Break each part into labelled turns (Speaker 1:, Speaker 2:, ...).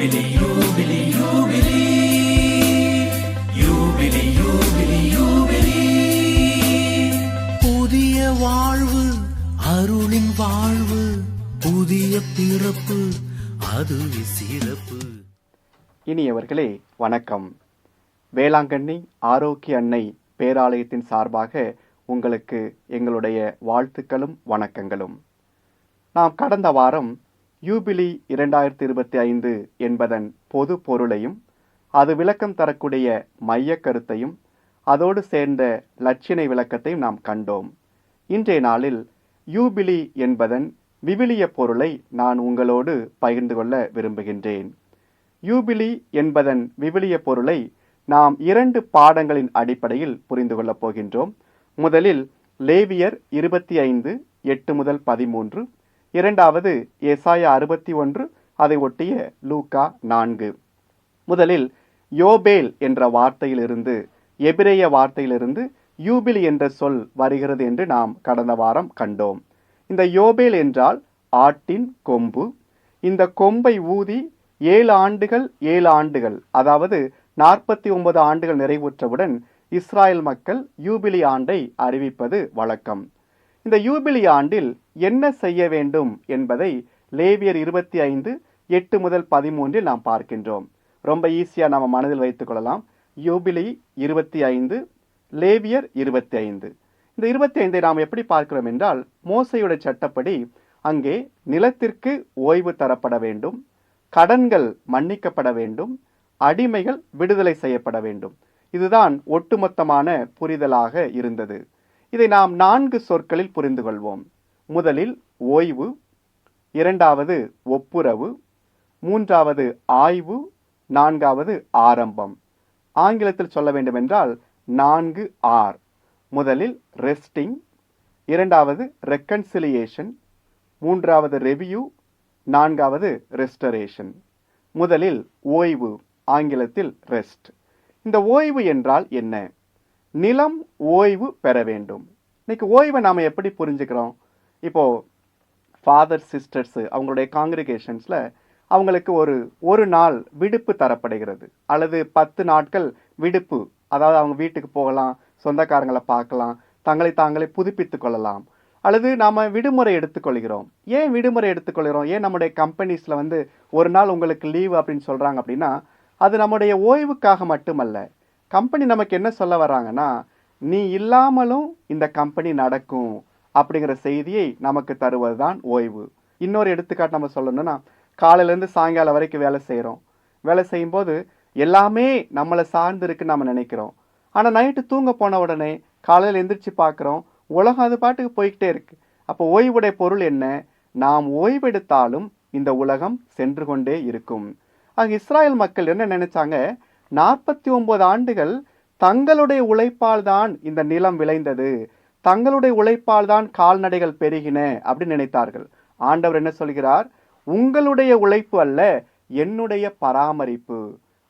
Speaker 1: யூபிலி யூபிலி யூபிலி யூபிலி யூபிலி யூபிலி. புதிய வாழ்வு, அருளின் வாழ்வு, புதிய பிறப்பு, அது சிறப்பு.
Speaker 2: இனியவர்களே வணக்கம். வேளாங்கண்ணி ஆரோக்கிய அன்னை பேராலயத்தின் சார்பாக உங்களுக்கு எங்களுடைய வாழ்த்துக்களும் வணக்கங்களும். நாம் கடந்த வாரம் யூபிலி 2025 என்பதன் பொது பொருளையும் அது விளக்கம் தரக்கூடிய மைய கருத்தையும் அதோடு சேர்ந்த லட்சினை விளக்கத்தையும் நாம் கண்டோம். இன்றைய நாளில் யூபிலி என்பதன் விவிலிய பொருளை நான் உங்களோடு பகிர்ந்து கொள்ள விரும்புகின்றேன். யூபிலி என்பதன் விவிலிய பொருளை நாம் 2 பாடங்களின் அடிப்படையில் புரிந்து கொள்ளப் போகின்றோம். முதலில் லேவியர் 25:8 முதல் 13, இரண்டாவது ஏசாயா 61, அதை ஒட்டிய லூக்கா 4. முதலில் யோபேல் என்ற வார்த்தையிலிருந்து, எபிரேய வார்த்தையிலிருந்து யூபிலி என்ற சொல் வருகிறது என்று நாம் கடந்த வாரம் கண்டோம். இந்த யோபேல் என்றால் ஆட்டின் கொம்பு. இந்த கொம்பை ஊதி 7 ஆண்டுகள் 7 ஆண்டுகள், அதாவது 49 ஆண்டுகள் நிறைவுற்றவுடன் இஸ்ராயல் மக்கள் யூபிலி ஆண்டை அறிவிப்பது வழக்கம். இந்த யூபிலி ஆண்டில் என்ன செய்ய வேண்டும் என்பதை லேவியர் 25:8 முதல் 13 நாம் பார்க்கின்றோம். ரொம்ப ஈஸியா நம்ம மனதில் வைத்துக் கொள்ளலாம். யூபிலி 25, லேவியர் 25. இந்த 25 நாம் எப்படி பார்க்கிறோம் என்றால், மோசையுடைய சட்டப்படி அங்கே நிலத்திற்கு ஓய்வு தரப்பட வேண்டும், கடன்கள் மன்னிக்கப்பட வேண்டும், அடிமைகள் விடுதலை செய்யப்பட வேண்டும். இதுதான் ஒட்டுமொத்தமான புரிதலாக இருந்தது. இதை நாம் 4 சொற்களில் புரிந்து கொள்வோம். முதலில் ஓய்வு, இரண்டாவது ஒப்புரவு, மூன்றாவது ஆய்வு, நான்காவது ஆரம்பம். ஆங்கிலத்தில் சொல்ல வேண்டுமென்றால் 4R. முதலில் ரெஸ்டிங், இரண்டாவது ரெக்கன்சிலியேஷன், மூன்றாவது ரெவியூ, நான்காவது ரெஸ்டரேஷன். முதலில் ஓய்வு, ஆங்கிலத்தில் ரெஸ்ட். இந்த ஓய்வு என்றால் என்ன? நிலம் ஓய்வு பெற வேண்டும். இன்னைக்கு ஓய்வை நாம எப்படி புரிஞ்சுக்கிறோம்? இப்போ ஃபாதர் சிஸ்டர்ஸ் அவங்களுடைய காங்கிரிகேஷன்ஸ்ல அவங்களுக்கு ஒரு நாள் விடுப்பு தரப்படுகிறது, அல்லது 10 நாட்கள் விடுப்பு. அதாவது அவங்க வீட்டுக்கு போகலாம், சொந்தக்காரங்களை பார்க்கலாம், தங்களை தாங்களே புதுப்பித்துக் கொள்ளலாம். அல்லது நாம விடுமுறை எடுத்துக்கொள்கிறோம். ஏன் விடுமுறை எடுத்துக்கொள்கிறோம்? ஏன் நம்முடைய கம்பெனிஸ்ல ஒரு நாள் உங்களுக்கு லீவு அப்படின்னு சொல்றாங்க அப்படின்னா, அது நம்முடைய ஓய்வுக்காக மட்டுமல்ல. கம்பெனி நமக்கு என்ன சொல்ல வர்றாங்கன்னா, நீ இல்லாமலும் இந்த கம்பெனி நடக்கும் அப்படிங்கிற செய்தியை நமக்கு தருவதுதான் ஓய்வு. இன்னொரு எடுத்துக்காட்டு நம்ம சொல்லணும்னா, காலையிலேருந்து சாயங்காலம் வரைக்கும் வேலை செய்கிறோம். வேலை செய்யும்போது எல்லாமே நம்மளை சார்ந்து இருக்குன்னு நம்ம நினைக்கிறோம். ஆனால் நைட்டு தூங்க போன உடனே காலையில் எந்திரிச்சு பார்க்குறோம், உலகம் அது பாட்டுக்கு போய்கிட்டே இருக்கு. அப்போ ஓய்வுடைய பொருள் என்ன? நாம் ஓய்வெடுத்தாலும் இந்த உலகம் சென்று கொண்டே இருக்கும். அங்கே இஸ்ராயல் மக்கள் என்ன நினைச்சாங்க? 49 ஆண்டுகள் தங்களுடைய உழைப்பால் தான் இந்த நிலம் விளைந்தது, தங்களுடைய உழைப்பால் தான் கால்நடைகள் பெருகின அப்படின்னு நினைத்தார்கள். ஆண்டவர் என்ன சொல்கிறார்? உங்களுடைய உழைப்பு அல்ல, என்னுடைய பராமரிப்பு.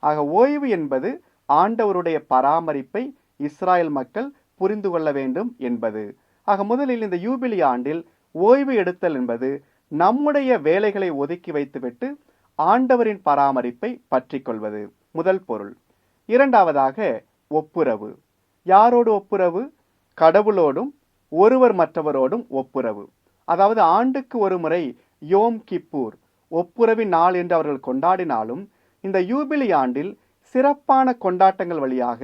Speaker 2: ஆக ஓய்வு என்பது ஆண்டவருடைய பராமரிப்பை இஸ்ராயல் மக்கள் புரிந்து கொள்ள வேண்டும் என்பது. ஆக முதலில் இந்த யூபிலி ஆண்டில் ஓய்வு எடுத்தல் என்பது நம்முடைய வேலைகளை ஒதுக்கி வைத்துவிட்டு ஆண்டவரின் பராமரிப்பை பற்றி கொள்வது முதல் பொருள். இரண்டாவதாக ஒப்புரவு. யாரோடு ஒப்புரவு? கடவுளோடும் ஒருவர் மற்றவரோடும் ஒப்புரவு. அதாவது ஆண்டுக்கு ஒரு முறை யோம் கிப்பூர் ஒப்புரவின் நாள் என்று அவர்கள் கொண்டாடினாலும், இந்த யூபிலி ஆண்டில் சிறப்பான கொண்டாட்டங்கள் வழியாக,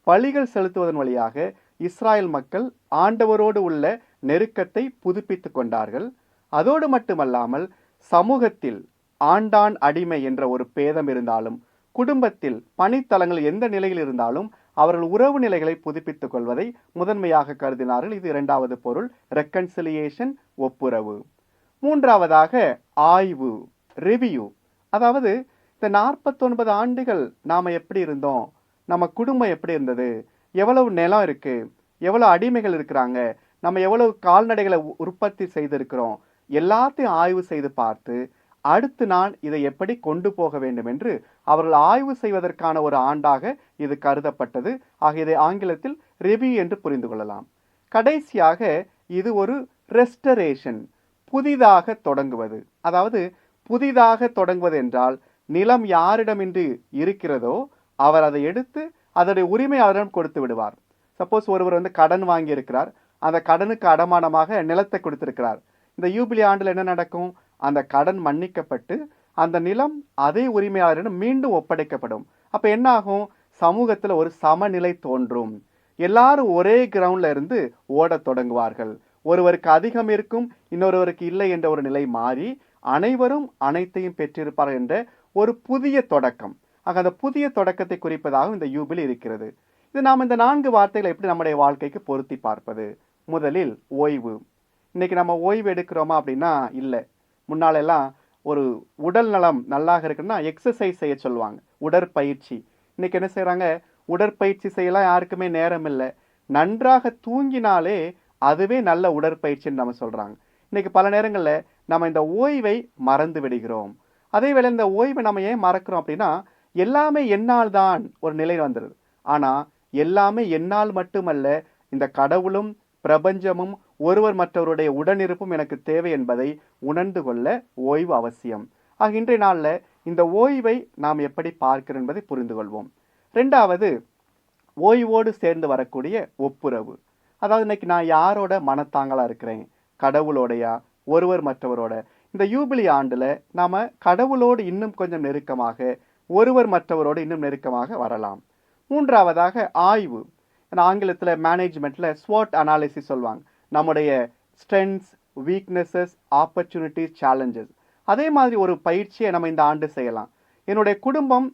Speaker 2: பலிகள் செலுத்துவதன் வழியாக இஸ்ராயல் மக்கள் ஆண்டவரோடு உள்ள நெருக்கத்தை புதுப்பித்துக் கொண்டார்கள். அதோடு மட்டுமல்லாமல் சமூகத்தில் ஆண்டான் அடிமை என்ற ஒரு பேதம் இருந்தாலும், குடும்பத்தில் பணித்தலங்கள் எந்த நிலையில் இருந்தாலும் அவர்கள் உறவு நிலைகளை புதுப்பித்துக் கொள்வதை முதன்மையாக கருதினார்கள். இது இரண்டாவது பொருள், ரெக்கன்சிலியேஷன், ஒப்புரவு. மூன்றாவதாக ஆய்வு, ரிவ்யூ. அதாவது இந்த 49 ஆண்டுகள் நாம எப்படி இருந்தோம், நம்ம குடும்பம் எப்படி இருந்தது, எவ்வளவு நிலம் இருக்கு, எவ்வளவு அடிமைகள் இருக்கிறாங்க, நம்ம எவ்வளவு கால்நடைகளை உற்பத்தி செய்திருக்கிறோம், எல்லாத்தையும் ஆய்வு செய்து பார்த்து அடுத்து நான் இதை எப்படி கொண்டு போக வேண்டும் என்று அவர்கள் ஆய்வு செய்வதற்கான ஒரு ஆண்டாக இது கருதப்பட்டது. ஆக இதை ஆங்கிலத்தில் ரிவ்யூ என்று புரிந்து கொள்ளலாம். கடைசியாக இது ஒரு ரெஸ்டரேஷன், புதிதாக தொடங்குவது. அதாவது புதிதாக தொடங்குவது என்றால் நிலம் யாரிடமின்றி இருக்கிறதோ அவர் அதை எடுத்து அதனுடைய உரிமையாளரிடம் கொடுத்து விடுவார். சப்போஸ் ஒருவர் கடன் வாங்கி இருக்கிறார், அந்த கடனுக்கு அடமானமாக நிலத்தை கொடுத்திருக்கிறார். இந்த யூபிலி ஆண்டில் என்ன நடக்கும்? அந்த கடன் மன்னிக்கப்பட்டு அந்த நிலம் அதே உரிமையாளரிடம் மீண்டும் ஒப்படைக்கப்படும். அப்ப என்ன ஆகும்? சமூகத்துல ஒரு சமநிலை தோன்றும். எல்லாரும் ஒரே கிரவுண்ட்ல இருந்து ஓடத் தொடங்குவார்கள். ஒருவருக்கு அதிகம் இருக்கும், இன்னொருவருக்கு இல்லை என்ற ஒரு நிலை மாறி அனைவரும் அனைத்தையும் பெற்றிருப்பார்கள் என்ற ஒரு புதிய தொடக்கம். ஆக அந்த புதிய தொடக்கத்தை குறிப்பதாக இந்த யூபிலி இருக்கிறது. இது நாம் இந்த 4 வார்த்தைகளை எப்படி நம்முடைய வாழ்க்கைக்கு பொருத்தி பார்ப்பது? முதலில் ஓய்வு. இன்னைக்கு நம்ம ஓய்வு எடுக்கிறோமா அப்படின்னா இல்லை. முன்னாலெல்லாம் ஒரு உடல் நலம் நல்லாக இருக்குன்னா எக்ஸசைஸ் செய்ய சொல்லுவாங்க, உடற்பயிற்சி. இன்னைக்கு என்ன செய்யறாங்க? உடற்பயிற்சி செய்யலாம் யாருக்குமே நேரம் இல்லை. நன்றாக தூங்கினாலே அதுவே நல்ல உடற்பயிற்சின்னு நம்ம சொல்றாங்க. இன்னைக்கு பல நேரங்களில் நம்ம இந்த ஓய்வை மறந்து விடுகிறோம். அதே வேளை இந்த ஓய்வை நம்ம ஏன் மறக்கிறோம் அப்படின்னா, எல்லாமே என்னால் தான் ஒரு நிலை வந்துடுது. ஆனா எல்லாமே என்னால் மட்டுமல்ல, இந்த கடவுளும் பிரபஞ்சமும் ஒருவர் மற்றவருடைய உடனிருப்பும் எனக்கு தேவை என்பதை உணர்ந்து கொள்ள ஓய்வு அவசியம். ஆக இன்றைய நாள்ல இந்த ஓய்வை நாம் எப்படி பார்க்கிறோம் என்பதை புரிந்து கொள்வோம். 2வது, ஓய்வோடு சேர்ந்து வரக்கூடிய ஒப்புரவு. அதாவது இன்னைக்கு நான் யாரோட மனத்தாங்களா இருக்கிறேன்? கடவுளோடையா, ஒருவர் மற்றவரோட? இந்த யூபிலி ஆண்டுல நாம கடவுளோடு இன்னும் கொஞ்சம் நெருக்கமாக, ஒருவர் மற்றவரோடு இன்னும் நெருக்கமாக வரலாம். 3வதாக ஆய்வு. ஆங்கிலத்துல மேனேஜ்மெண்ட்ல ஸ்வாட் அனாலிசிஸ் சொல்லுவாங்க. நம்முடைய ஸ்ட்ரென்த்ஸ், வீக்னஸஸ், ஆப்பர்ச்சுனிட்டிஸ், சேலஞ்சஸ். அதே மாதிரி ஒரு பயிற்சியை நம்ம இந்த ஆண்டு செய்யலாம். என்னுடைய குடும்பம்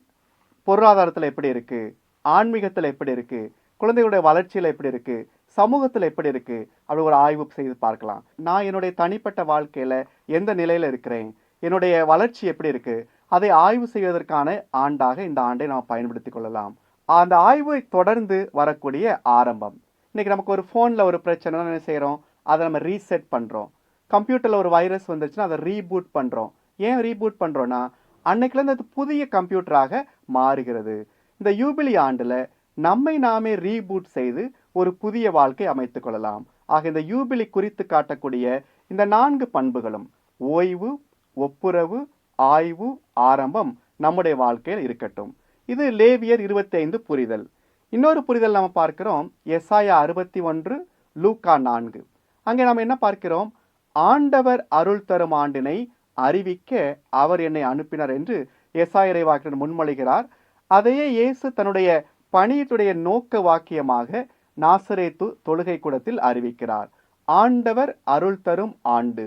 Speaker 2: பொருளாதாரத்துல எப்படி இருக்கு? ஆன்மீகத்துல எப்படி இருக்கு? குழந்தைகளுடைய வளர்ச்சியில எப்படி இருக்கு? சமூகத்துல எப்படி இருக்கு? அப்படி ஒரு ஆய்வு செய்து பார்க்கலாம். நான் என்னுடைய தனிப்பட்ட வாழ்க்கையில எந்த நிலையில இருக்கிறேன்? என்னுடைய வளர்ச்சி எப்படி இருக்கு? அதை ஆய்வு செய்வதற்கான ஆண்டாக இந்த ஆண்டை நாம் பயன்படுத்திக் கொள்ளலாம். அந்த ஆய்வை தொடர்ந்து வரக்கூடிய ஆரம்பம். இன்னைக்கு நமக்கு ஒரு போன்ல ஒரு பிரச்சனை என்ன செய்யறோம்? அதை நம்ம ரீசெட் பண்றோம். கம்ப்யூட்டர்ல ஒரு வைரஸ் வந்துச்சுன்னா அதை ரீபூட் பண்றோம். ஏன் ரீபூட் பண்றோம்னா, அன்னைக்குல இருந்து அது புதிய கம்ப்யூட்டராக மாறுகிறது. இந்த யூபிலி ஆண்டுல நம்மை நாமே ரீபூட் செய்து ஒரு புதிய வாழ்க்கை அமைத்துக் கொள்ளலாம். ஆக இந்த யூபிலி குறித்து காட்டக்கூடிய இந்த 4 பண்புகளும் ஓய்வு, ஒப்புரவு, ஆய்வு, ஆரம்பம் நம்முடைய வாழ்க்கையில் இருக்கட்டும். இது லேவியர் 25 புரிதல். இன்னொரு புரிதல் நம்ம பார்க்கிறோம், எசாயா 61, லூக்கா 4. அங்கே நாம் என்ன பார்க்கிறோம்? ஆண்டவர் அருள் தரும் ஆண்டினை அறிவிக்க அவர் என்னை அனுப்பினார் என்று எசாயா இறைவாக்கினர் முன்மொழிகிறார். அதையே இயேசு தன்னுடைய பணியுடைய நோக்க வாக்கியமாக நாசரேத்து தொழுகை கூடத்தில் அறிவிக்கிறார். ஆண்டவர் அருள் தரும் ஆண்டு.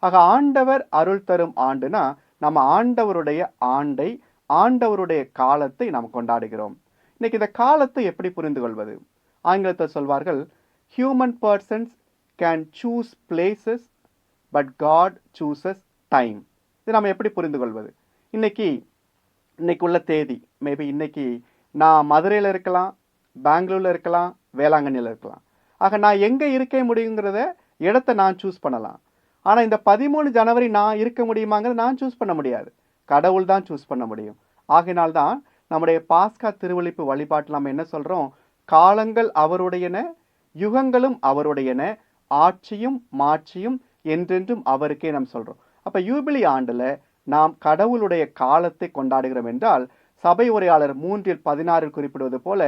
Speaker 2: ஆக ஆண்டவர் அருள் தரும் ஆண்டுனா நம்ம ஆண்டவருடைய ஆண்டை, ஆண்டவருடைய காலத்தை நாம் கொண்டாடுகிறோம். இன்னைக்கு இந்த காலத்தை எப்படி புரிந்து கொள்வது? ஆங்கிலத்தில் சொல்வார்கள், human persons can choose places but God chooses time. இது நம்ம எப்படி புரிந்து கொள்வது? இன்னைக்கு உள்ள தேதி, மேபி இன்னைக்கு நான் மதுரையில் இருக்கலாம், பெங்களூர்ல இருக்கலாம், வேளாங்கண்ணியில் இருக்கலாம். ஆக நான் எங்க இருக்க முடியுங்கிறத இடத்தை நான் சூஸ் பண்ணலாம். ஆனா இந்த 13 ஜனவரி நான் இருக்க முடியுமாங்கிறத நான் சூஸ் பண்ண முடியாது. கடவுள் தான் சூஸ் பண்ண முடியும். ஆகையினால்தான் நம்முடைய பாஸ்கா திருவழிப்பு வழிபாட்டில் நம்ம என்ன சொல்றோம்? காலங்கள் அவருடையன, யுகங்களும் அவருடையன, ஆட்சியும் மாட்சியும் என்றென்றும் அவருக்கே நாம் சொல்றோம். அப்ப யூபிலி ஆண்டுல நாம் கடவுளுடைய காலத்தை கொண்டாடுகிறோம் என்றால், சபை உரையாளர் 3:16 குறிப்பிடுவது போல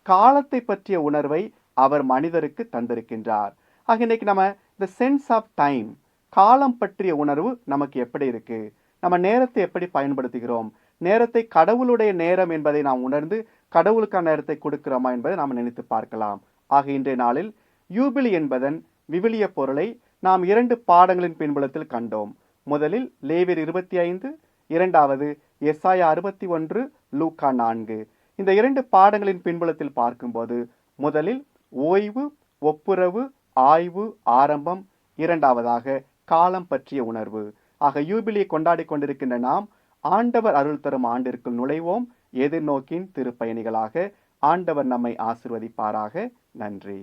Speaker 2: காலத்தை பற்றிய உணர்வை அவர் மனிதருக்கு தந்திருக்கின்றார். ஆக இன்னைக்கு நம்ம இந்த சென்ஸ் ஆஃப் டைம், காலம் பற்றிய உணர்வு நமக்கு எப்படி இருக்கு? நம்ம நேரத்தை எப்படி பயன்படுத்துகிறோம்? நேரத்தை கடவுளுடைய நேரம் என்பதை நாம் உணர்ந்து கடவுளுக்கான நேரத்தை கொடுக்கிறோமா என்பதை நாம் நினைத்து பார்க்கலாம். ஆக இன்றைய நாளில் யூபிலி என்பதன் விவிலிய பொருளை நாம் 2 பாடங்களின் பின்புலத்தில் கண்டோம். முதலில் லேவியர் 25, 2வது எசாயா 61, லூக்கா 4. இந்த 2 பாடங்களின் பின்புலத்தில் பார்க்கும்போது முதலில் ஓய்வு, ஒப்புரவு, ஆய்வு, ஆரம்பம், 2வதாக காலம் பற்றிய உணர்வு. ஆக யூபிலியை கொண்டாடி கொண்டிருக்கின்ற நாம் ஆண்டவர் அருள் தரும் ஆண்டிற்குள் நுழைவோம். எதிர்நோக்கின் திருப்பயணிகளாக. ஆண்டவர் நம்மை ஆசிர்வதிப்பாராக. நன்றி.